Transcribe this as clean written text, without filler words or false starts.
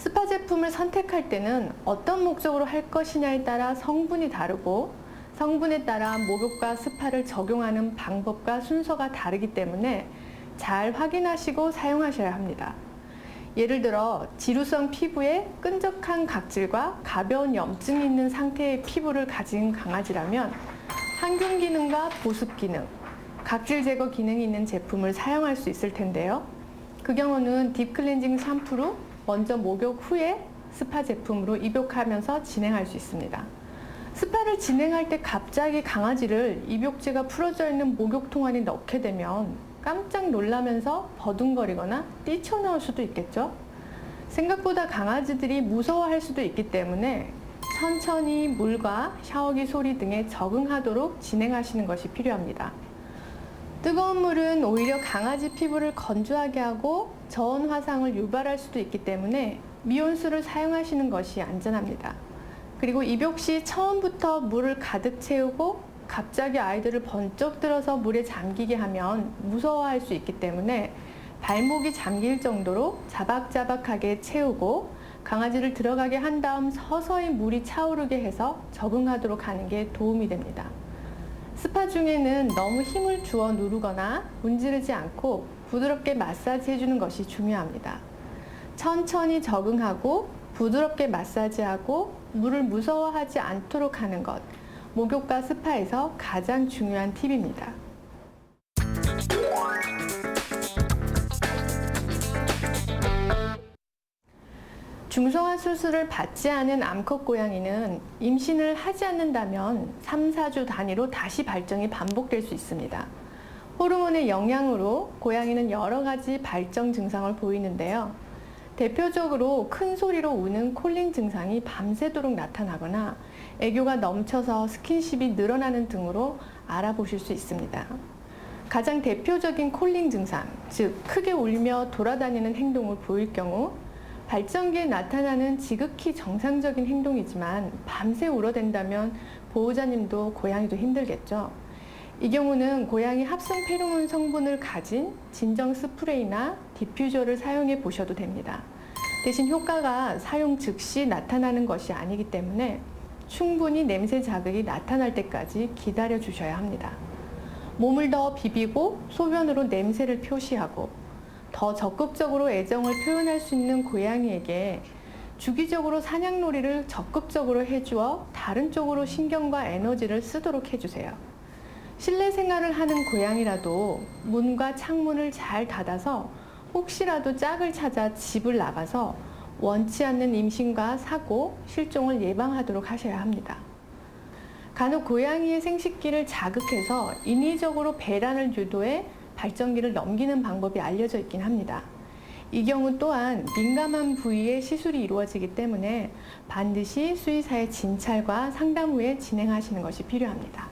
스파 제품을 선택할 때는 어떤 목적으로 할 것이냐에 따라 성분이 다르고 성분에 따라 목욕과 스파를 적용하는 방법과 순서가 다르기 때문에 잘 확인하시고 사용하셔야 합니다. 예를 들어 지루성 피부에 끈적한 각질과 가벼운 염증이 있는 상태의 피부를 가진 강아지라면 항균 기능과 보습 기능, 각질 제거 기능이 있는 제품을 사용할 수 있을 텐데요. 그 경우는 딥클렌징 샴푸로 먼저 목욕 후에 스파 제품으로 입욕하면서 진행할 수 있습니다. 스파를 진행할 때 갑자기 강아지를 입욕제가 풀어져 있는 목욕통 안에 넣게 되면 깜짝 놀라면서 버둥거리거나 뛰쳐나올 수도 있겠죠. 생각보다 강아지들이 무서워할 수도 있기 때문에 천천히 물과 샤워기 소리 등에 적응하도록 진행하시는 것이 필요합니다. 뜨거운 물은 오히려 강아지 피부를 건조하게 하고 저온 화상을 유발할 수도 있기 때문에 미온수를 사용하시는 것이 안전합니다. 그리고 입욕 시 처음부터 물을 가득 채우고 갑자기 아이들을 번쩍 들어서 물에 잠기게 하면 무서워할 수 있기 때문에 발목이 잠길 정도로 자박자박하게 채우고 강아지를 들어가게 한 다음 서서히 물이 차오르게 해서 적응하도록 하는 게 도움이 됩니다. 스파 중에는 너무 힘을 주어 누르거나 문지르지 않고 부드럽게 마사지 해주는 것이 중요합니다. 천천히 적응하고 부드럽게 마사지하고 물을 무서워하지 않도록 하는 것, 목욕과 스파에서 가장 중요한 팁입니다. 중성화 수술을 받지 않은 암컷 고양이는 임신을 하지 않는다면 3, 4주 단위로 다시 발정이 반복될 수 있습니다. 호르몬의 영향으로 고양이는 여러 가지 발정 증상을 보이는데요. 대표적으로 큰 소리로 우는 콜링 증상이 밤새도록 나타나거나 애교가 넘쳐서 스킨십이 늘어나는 등으로 알아보실 수 있습니다. 가장 대표적인 콜링 증상, 즉 크게 울며 돌아다니는 행동을 보일 경우 발정기에 나타나는 지극히 정상적인 행동이지만 밤새 울어댄다면 보호자님도 고양이도 힘들겠죠. 이 경우는 고양이 합성 페로몬 성분을 가진 진정 스프레이나 디퓨저를 사용해 보셔도 됩니다. 대신 효과가 사용 즉시 나타나는 것이 아니기 때문에 충분히 냄새 자극이 나타날 때까지 기다려 주셔야 합니다. 몸을 더 비비고 소변으로 냄새를 표시하고 더 적극적으로 애정을 표현할 수 있는 고양이에게 주기적으로 사냥놀이를 적극적으로 해주어 다른 쪽으로 신경과 에너지를 쓰도록 해주세요. 실내 생활을 하는 고양이라도 문과 창문을 잘 닫아서 혹시라도 짝을 찾아 집을 나가서 원치 않는 임신과 사고, 실종을 예방하도록 하셔야 합니다. 간혹 고양이의 생식기를 자극해서 인위적으로 배란을 유도해 발정기를 넘기는 방법이 알려져 있긴 합니다. 이 경우 또한 민감한 부위에 시술이 이루어지기 때문에 반드시 수의사의 진찰과 상담 후에 진행하시는 것이 필요합니다.